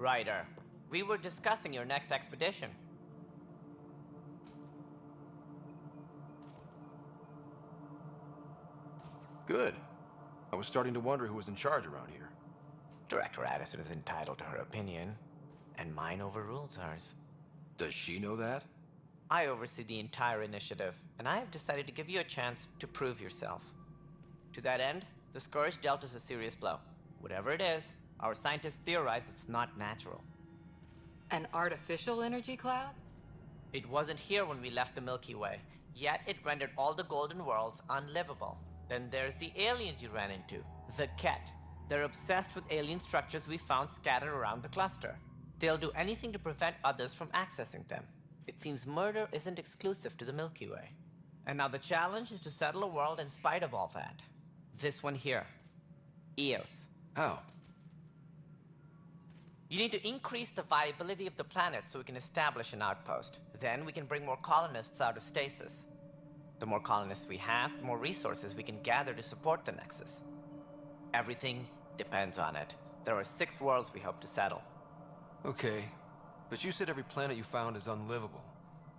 Ryder, we were discussing your next expedition. Good. I was starting to wonder who was in charge around here. Director Addison is entitled to her opinion, and mine overrules hers. Does she know that? I oversee the entire initiative, and I have decided to give you a chance to prove yourself. To that end, the Scourge dealt us a serious blow. Whatever it is, our scientists theorize it's not natural. An artificial energy cloud? It wasn't here when we left the Milky Way, yet it rendered all the golden worlds unlivable. Then there's the aliens you ran into, the Ket. They're obsessed with alien structures we found scattered around the cluster. They'll do anything to prevent others from accessing them. It seems murder isn't exclusive to the Milky Way. And now the challenge is to settle a world in spite of all that. This one here. Eos. How? You need to increase the viability of the planet so we can establish an outpost. Then we can bring more colonists out of stasis. The more colonists we have, the more resources we can gather to support the Nexus. Everything depends on it. There are 6 worlds we hope to settle. Okay, but you said every planet you found is unlivable.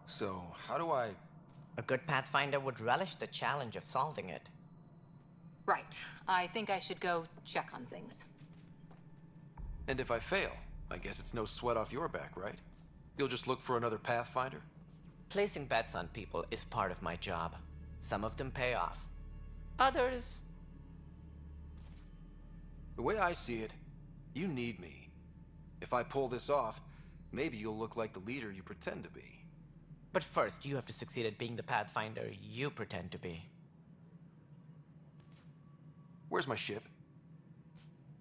So, how do I... A good Pathfinder would relish the challenge of solving it. Right. I think I should go check on things. And if I fail, I guess it's no sweat off your back, right? You'll just look for another Pathfinder? Placing bets on people is part of my job. Some of them pay off. Others... The way I see it, you need me. If I pull this off, maybe you'll look like the leader you pretend to be. But first, you have to succeed at being the Pathfinder you pretend to be. Where's my ship?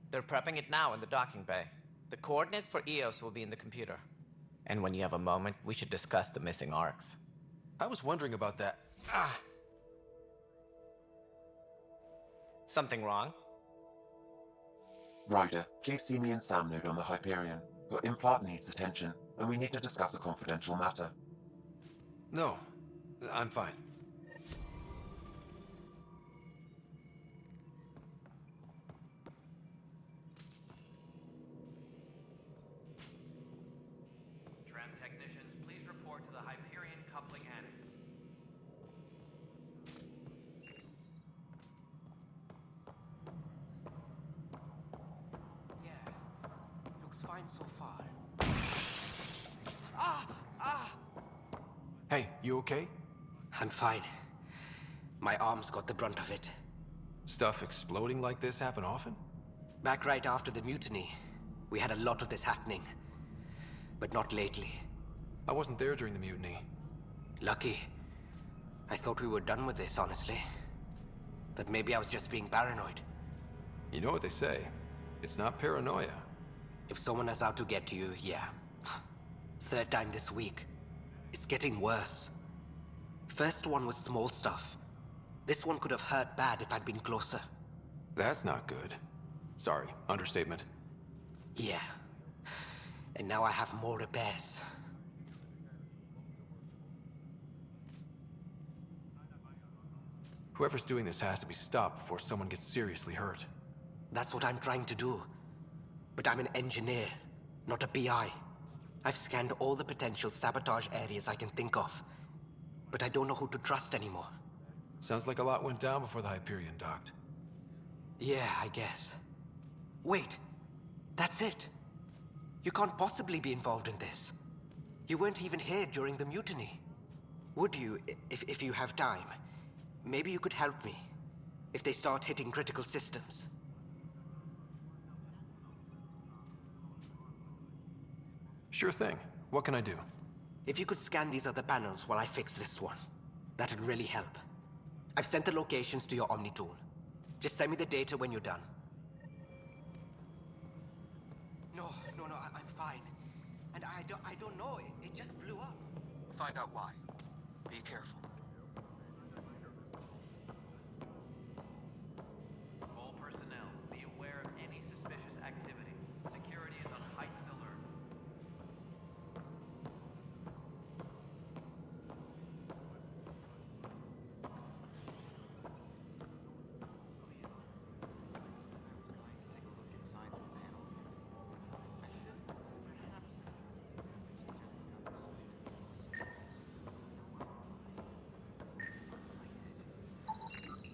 They're prepping it now in the docking bay. The coordinates for Eos will be in the computer. And when you have a moment, we should discuss the missing arcs. I was wondering about that. Something wrong? Ryder, please see me and Sam Node on the Hyperion. Your implant needs attention, and we need to discuss a confidential matter. No, I'm fine. Tram technicians, please report to the Hyperion coupling annex. Yeah, looks fine so far. Hey, you okay? I'm fine. My arms got the brunt of it. Stuff exploding like this happen often? Back right after the mutiny, we had a lot of this happening. But not lately. I wasn't there during the mutiny. Lucky. I thought we were done with this, honestly. That maybe I was just being paranoid. You know what they say. It's not paranoia. If someone is out to get you, yeah. 3rd time this week. It's getting worse. First one was small stuff. This one could have hurt bad if I'd been closer. That's not good. Sorry, understatement. Yeah. And now I have more repairs. Whoever's doing this has to be stopped before someone gets seriously hurt. That's what I'm trying to do. But I'm an engineer, not a PI. I've scanned all the potential sabotage areas I can think of. But I don't know who to trust anymore. Sounds like a lot went down before the Hyperion docked. Yeah, I guess. Wait, that's it. You can't possibly be involved in this. You weren't even here during the mutiny. Would you, if you have time? Maybe you could help me. If they start hitting critical systems. Sure thing. What can I do? If you could scan these other panels while I fix this one, that'd really help. I've sent the locations to your Omni tool. Just send me the data when you're done. No, I'm fine. And I don't know, it just blew up. Find out why. Be careful. All personnel, be aware of any suspicious activity. Security is on heightened alert.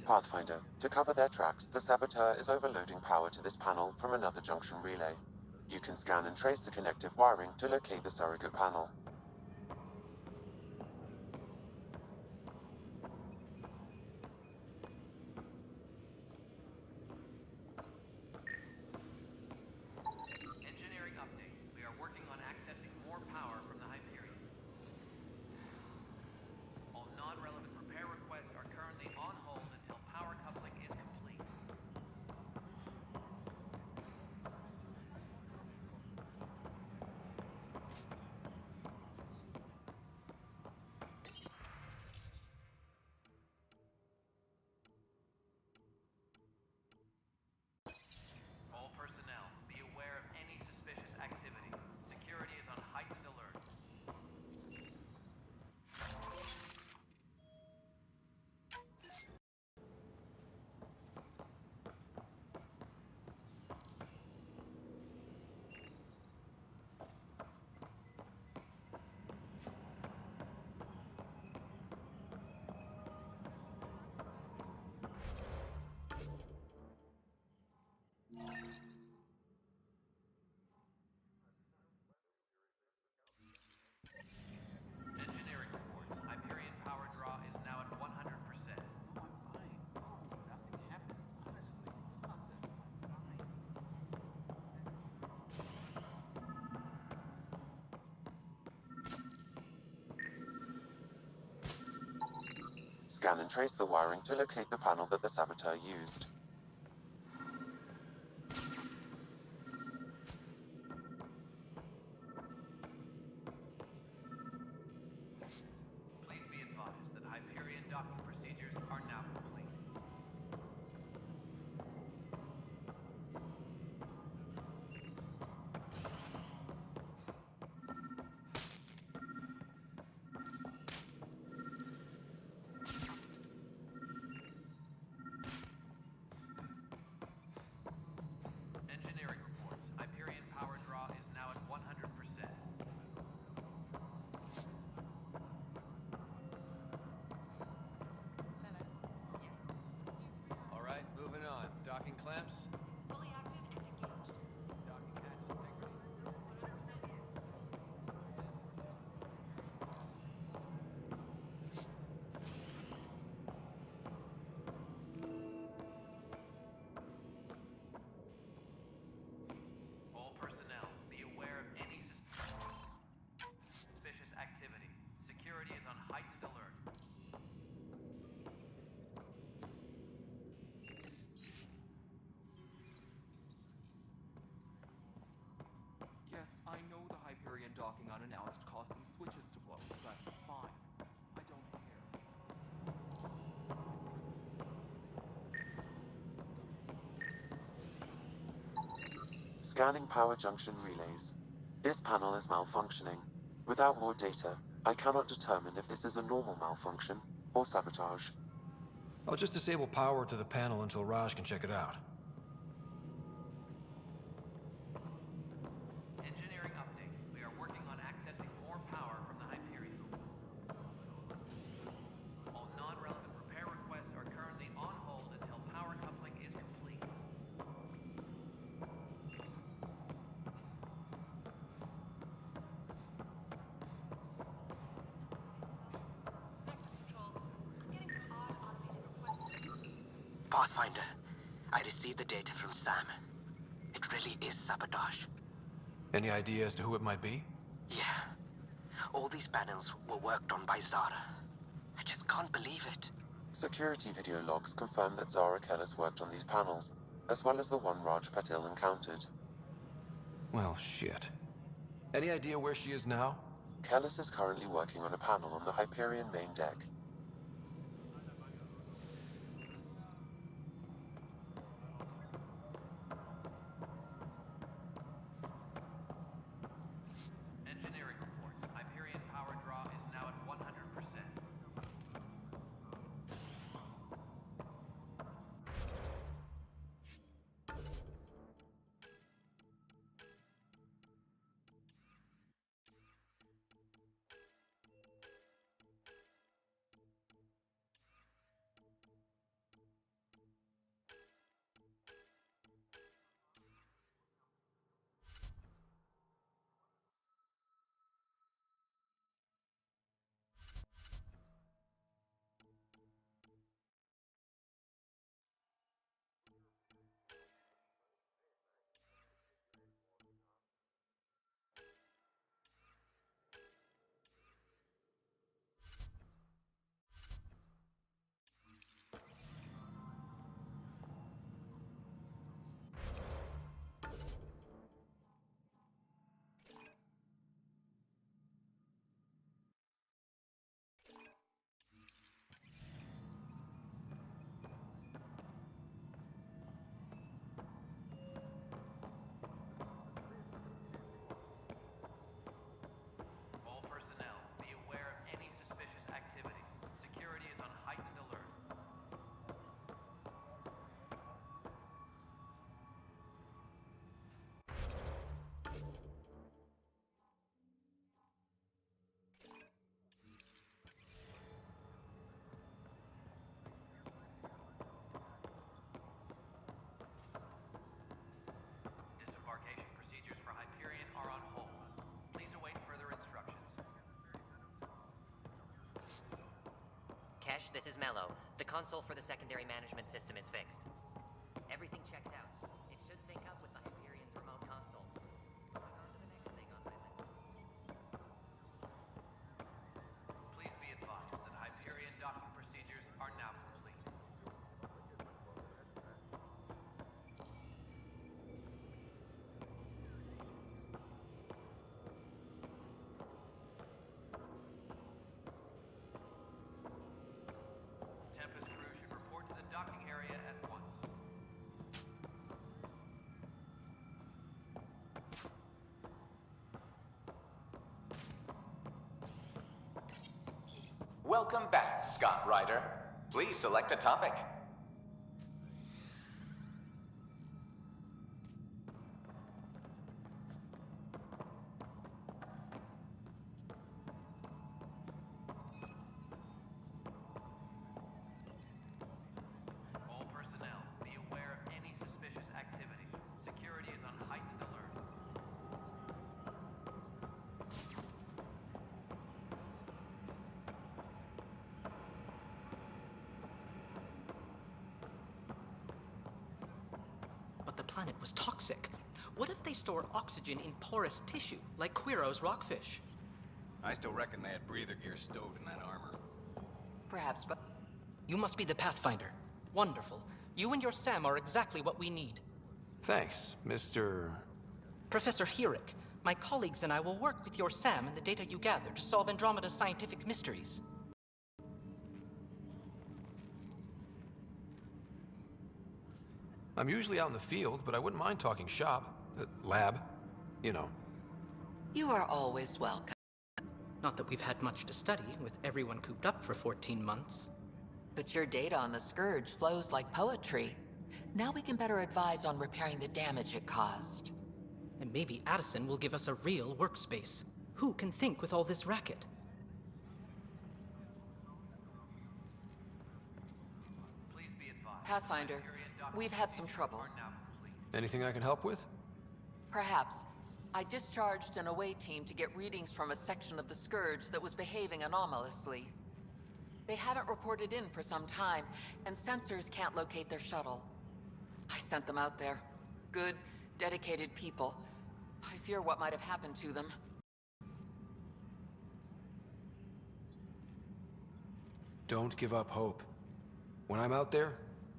Pathfinder, to cover their tracks, the saboteur is overloading power to this panel from another junction relay. You can scan and trace the connective wiring to locate the surrogate panel. Engineering update. We are working on accessing more power from the Hyperion. All non-relevant repair requests are currently on hold until power coupling is complete. All personnel, be aware of any suspicious activity. Security is on heightened alert. Engineering reports. Hyperion power draw is now at 100%. Scan and trace the wiring to locate the panel that the saboteur used. Please be advised that Hyperion docking procedures are now complete. Engineering reports. Hyperion power draw is now at 100%. All right, moving on. Docking clamps? Fully active and engaged. Docking hatch integrity? All personnel, be aware of any suspicious activity. Security is on heightened alert. Yes, I know the Hyperion docking unannounced caused some switches to blow, but fine. I don't care. Scanning power junction relays. This panel is malfunctioning. Without more data, I cannot determine if this is a normal malfunction or sabotage. I'll just disable power to the panel until Raj can check it out. Engineering update. We are working on accessing more power from the Hyperion. All non-relevant repair requests are currently on hold until power coupling is complete. Nexus Control. I'm getting some odd automated requests. Pathfinder, I received the data from Sam. It really is sabotage. Any idea as to who it might be? Yeah. All these panels were worked on by Zara. I just can't believe it. Security video logs confirm that Zara Kellis worked on these panels, as well as the one Raj Patil encountered. Well, shit. Any idea where she is now? Kellis is currently working on a panel on the Hyperion main deck. Engineering reports. Hyperion power draw is now at 100%. Kesh, this is Mello. The console for the secondary management system is fixed. Everything checks out. It should sync up with the Hyperion's remote console. Moving on to the next thing on my list. Please be advised that Hyperion docking procedures are now complete. Tempest crew should report to the docking area at once. Welcome back, Scott Ryder. Please select a topic. All personnel, be aware of any suspicious activity. Security is on heightened alert. But the planet was toxic. What if they store oxygen in porous tissue, like Quiro's rockfish? I still reckon they had breather gear stowed in that armor. Perhaps, but You must be the Pathfinder. Wonderful. You and your Sam are exactly what we need. Thanks, Mr. Professor Herrick, my colleagues and I will work with your Sam and the data you gather to solve Andromeda's scientific mysteries. I'm usually out in the field, but I wouldn't mind talking shop. Lab. You know. you are always welcome. Not that we've had much to study, with everyone cooped up for 14 months. But your data on the Scourge flows like poetry. Now we can better advise on repairing the damage it caused. And maybe Addison will give us a real workspace. Who can think with all this racket? Please be advised. Pathfinder, Hyperion docking we've had some procedures trouble. are now complete. Anything I can help with? Perhaps. I discharged an away team to get readings from a section of the Scourge that was behaving anomalously. They haven't reported in for some time, and sensors can't locate their shuttle. I sent them out there. Good, dedicated people. I fear what might have happened to them. Don't give up hope. When I'm out there,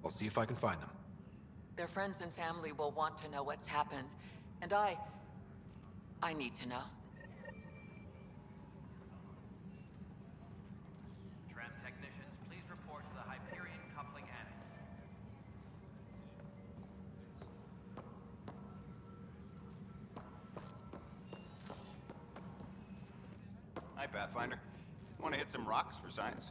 I'll see if I can find them. Their friends and family will want to know what's happened, and I need to know. Tram technicians, please report to the Hyperion coupling annex. Hi, Pathfinder. Want to hit some rocks for science?